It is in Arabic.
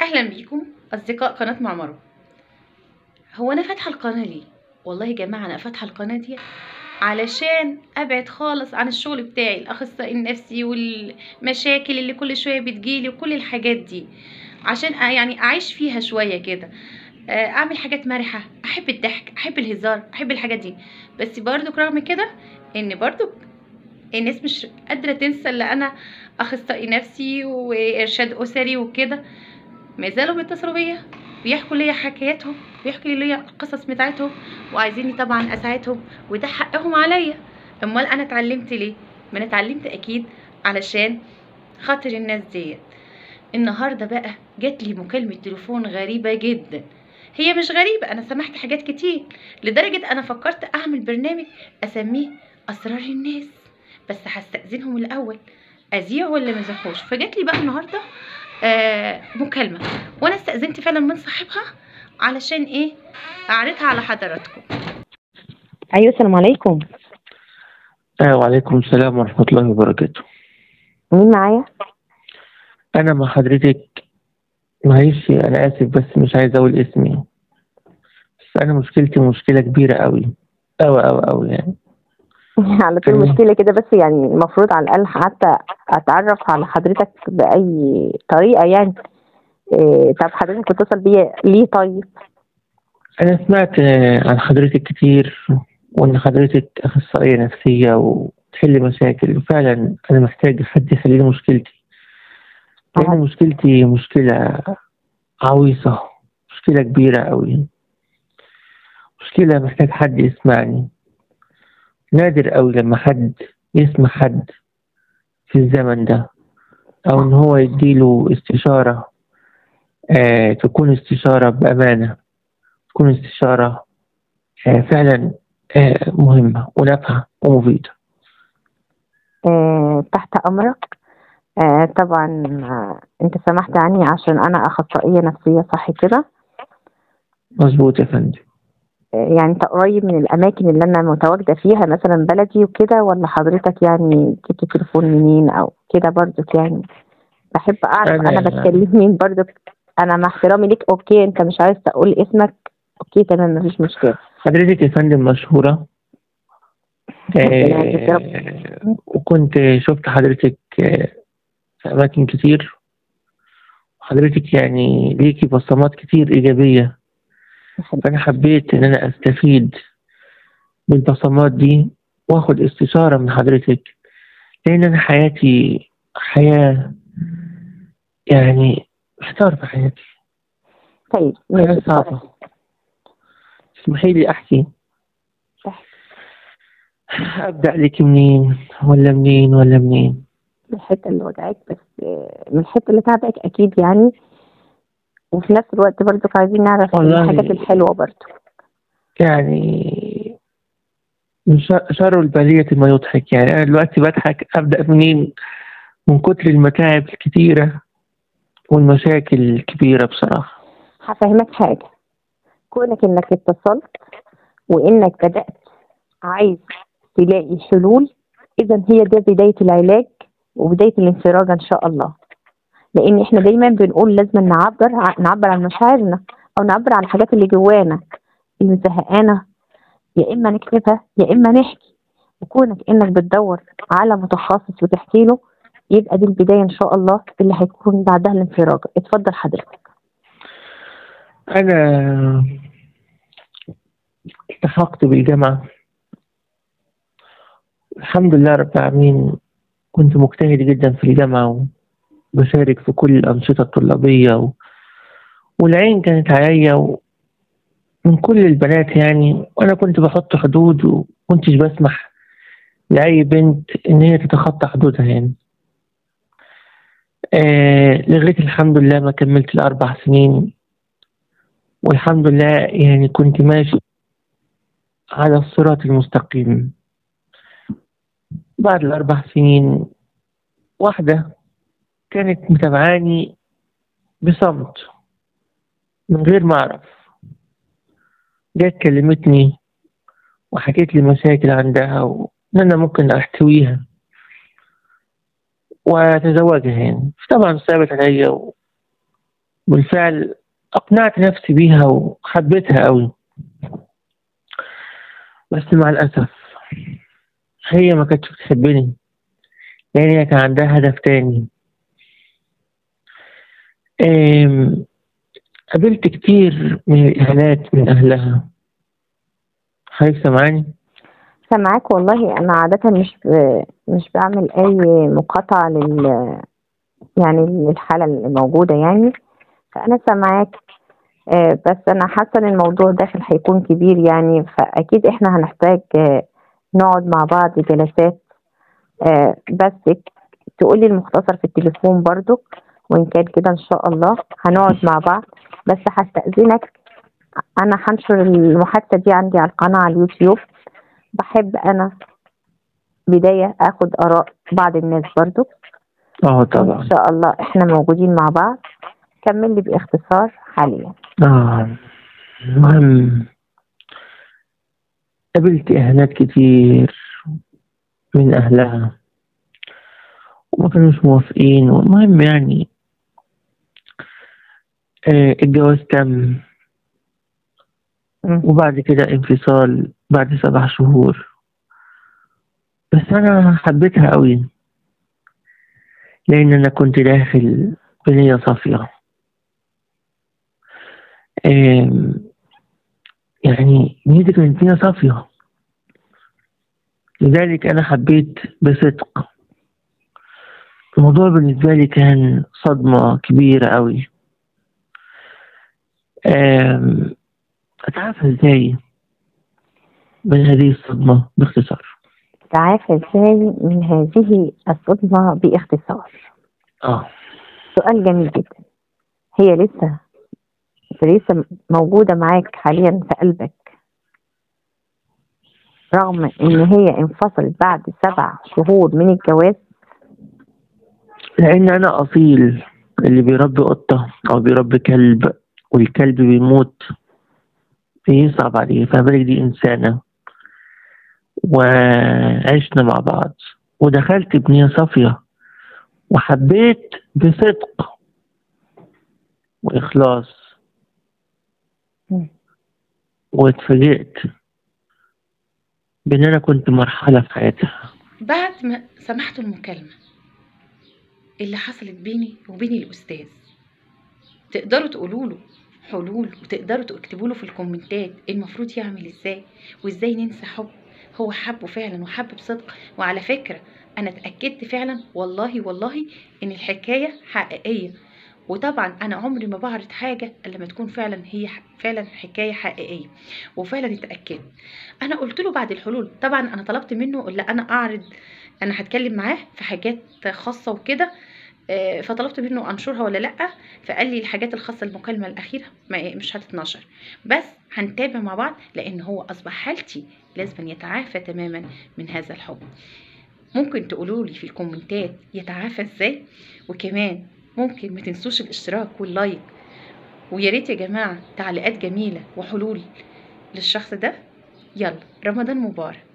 اهلا بيكم اصدقاء قناه معمرو. هو انا فاتحه القناه ليه؟ والله يا جماعه انا فاتحه القناه دي علشان ابعد خالص عن الشغل بتاعي الاخصائي النفسي والمشاكل اللي كل شويه بتجيلي وكل الحاجات دي، عشان يعني اعيش فيها شويه كده. اعمل حاجات مرحه، احب الضحك، احب الهزار، احب الحاجات دي. بس برضو رغم كده ان برضو الناس مش قادره تنسى اللي انا اخصائي نفسي وارشاد اسري وكده. ما زالوا بيتصلوا بيا، بيحكوا ليا حكاياتهم، بيحكوا ليا القصص بتاعتهم، وعايزيني طبعا اساعدهم، وده حقهم عليا. امال انا اتعلمت ليه؟ ما انا اتعلمت اكيد علشان خاطر الناس ديت. النهارده بقى جات لي مكالمه تليفون غريبه جدا. هي مش غريبه، انا سمعت حاجات كتير لدرجه انا فكرت اعمل برنامج اسميه اسرار الناس، بس هستأذنهم الاول اذيع ولا ما اذيعهوش. فجات لي بقى النهارده مكالمة، وانا استأذنت فعلا من صاحبها علشان ايه اعرضها على حضراتكم. ايوه، السلام عليكم. وعليكم السلام ورحمة الله وبركاته. مين معايا؟ أنا مع حضرتك. معلش أنا آسف بس مش عايز أقول اسمي، بس أنا مشكلتي مشكلة كبيرة أوي أوي أوي أوي يعني. على طول أنا مشكلة كده، بس يعني المفروض على الأقل حتى أتعرف على حضرتك بأي طريقة يعني. طب حضرتك بتتصل بيا ليه طيب؟ أنا سمعت عن حضرتك كتير، وإن حضرتك أخصائية نفسية وتحل مشاكل، وفعلا أنا محتاج حد يحل لي مشكلتي، لأن مشكلتي مشكلة عويصة، مشكلة كبيرة أوي، مشكلة محتاج حد يسمعني. نادر أوي لما حد يسمع حد في الزمن ده، أو إن هو يديله استشارة، تكون استشارة بأمانة، تكون استشارة فعلا مهمة ونافعة ومفيدة. تحت أمرك. طبعا. أنت سمحت عني عشان أنا أخصائية نفسية، صح كده؟ مظبوط يا فندم. يعني أنت قريب من الأماكن اللي أنا متواجدة فيها، مثلا بلدي وكده، ولا حضرتك يعني جبت التليفون منين أو كده؟ برضك يعني بحب أعرف أنا أنا بتكلم مين برضك. أنا مع احترامي ليك، أوكي، أنت مش عايز تقول اسمك، اوكي تمام، مفيش مشكلة. حضرتك يا فندم مشهورة، وكنت شفت حضرتك في أماكن كتير، وحضرتك يعني ليكي بصمات كتير إيجابية، فأنا حبيت إن أنا أستفيد بالبصمات دي وآخد استشارة من حضرتك، لأن أنا حياتي حياة، يعني محتار في حياتي، طيب حياة ماشي، صعبة. اسمحي لي أحكي. أبدأ لك منين ولا منين ولا منين؟ من الحتة اللي وجعك، بس من الحتة اللي تعبك أكيد يعني، وفي نفس الوقت برضو عايزين نعرف الحاجات والله الحلوة برضو. يعني من شر البلية ما يضحك، يعني أنا دلوقتي بضحك، أبدأ منين؟ من كتر المتاعب الكتيرة والمشاكل الكبيرة بصراحة. هفهمك حاجة. كونك إنك اتصلت وإنك بدأت عايز تلاقي حلول، إذا هي ده بداية العلاج وبداية الانفراج إن شاء الله. لأن إحنا دايما بنقول لازم نعبر عن مشاعرنا، أو نعبر عن الحاجات اللي جوانا اللي مزهقانا، يا إما نكتبها يا إما نحكي. وكونك إنك بتدور على متخصص وتحكي له، يبقى دي البداية إن شاء الله اللي هيكون بعدها الانفراج. اتفضل حضرتك. أنا التحقت بالجامعة الحمد لله رب العالمين، كنت مجتهد جدا في الجامعة وبشارك في كل الأنشطة الطلابية والعين كانت عليا من كل البنات يعني، وأنا كنت بحط حدود وكنتش بسمح لأي بنت إن هي تتخطى حدودها يعني. لغاية الحمد لله ما كملت ال4 سنين، والحمد لله يعني كنت ماشي على الصراط المستقيم. بعد ال4 سنين واحدة كانت متابعاني بصمت من غير ما أعرف، جت كلمتني وحكيت لي مشاكل عندها وإن أنا ممكن أحتويها وأتزوجها يعني. طبعا صعبت عليا بالفعل أقنعت نفسي بيها وحبيتها أوي، بس مع الأسف هي ما كانتش بتحبني، لأن هي كان عندها هدف تاني. أم، قابلت كتير من الإهانات من أهلها. حضرتك سامعاني؟ سامعاك والله. انا عادة مش بعمل اي مقاطعة يعني للحالة الموجودة يعني، فانا سامعاك. بس انا حاسة ان الموضوع داخل هيكون كبير يعني، فاكيد احنا هنحتاج نقعد مع بعض جلسات. بس تقولي المختصر في التليفون برضو، وإن كان كده إن شاء الله هنقعد مع بعض. بس هستأذنك، أنا هنشر المحادثة دي عندي على القناة على اليوتيوب. بحب أنا بداية أخد آراء بعض الناس برضو، وإن طبعا. شاء الله إحنا موجودين مع بعض. كمل لي باختصار حاليا. المهم قابلت إهانات كتير من أهلها وما كانوش موافقين، والمهم يعني الجواز تم، وبعد كده انفصال بعد 7 شهور. بس أنا حبيتها قوي، لأن أنا كنت داخل بنية صافية. يعني نيتي كانت نية صافية، لذلك أنا حبيت بصدق. الموضوع بالنسبة لي كان صدمة كبيرة قوي. أتعافى إزاي من هذه الصدمة باختصار؟ تعافى إزاي من هذه الصدمة باختصار؟ سؤال جميل جدا. هي لسه موجودة معاك حاليا في قلبك، رغم ان هي انفصلت بعد 7 شهور من الجواز؟ لأن أنا أصيل، اللي بيربي قطة أو بيربي كلب والكلب بيموت بيصعب عليه، فبالك دي إنسانة وعشنا مع بعض ودخلت بنية صافية وحبيت بصدق وإخلاص، واتفاجئت بأن أنا كنت مرحلة في حياتها. بعد ما سمحت المكالمة اللي حصلت بيني وبين الأستاذ، تقدروا تقولوا له حلول، وتقدروا تكتبوا له في الكومنتات المفروض يعمل ازاي، وازاي ننسى حب هو حبه فعلا وحب بصدق. وعلى فكرة انا اتأكدت فعلا والله ان الحكاية حقيقية. وطبعا انا عمري ما بعرض حاجة الا لما تكون فعلا هي فعلا حكاية حقيقية، وفعلا اتأكدت. انا قلت له بعد الحلول، طبعا انا طلبت منه لا انا اعرض، انا هتكلم معاه في حاجات خاصة وكده، فطلبت منه انشرها ولا لا، فقال لي الحاجات الخاصه المكالمه الاخيره مش هتتنشر، بس هنتابع مع بعض، لان هو اصبح حالتي لازم يتعافى تماما من هذا الحب. ممكن تقولوا لي في الكومنتات يتعافى ازاي، وكمان ممكن ما تنسوش الاشتراك واللايك، ويا ريت يا جماعه تعليقات جميله وحلول للشخص ده. يلا رمضان مبارك.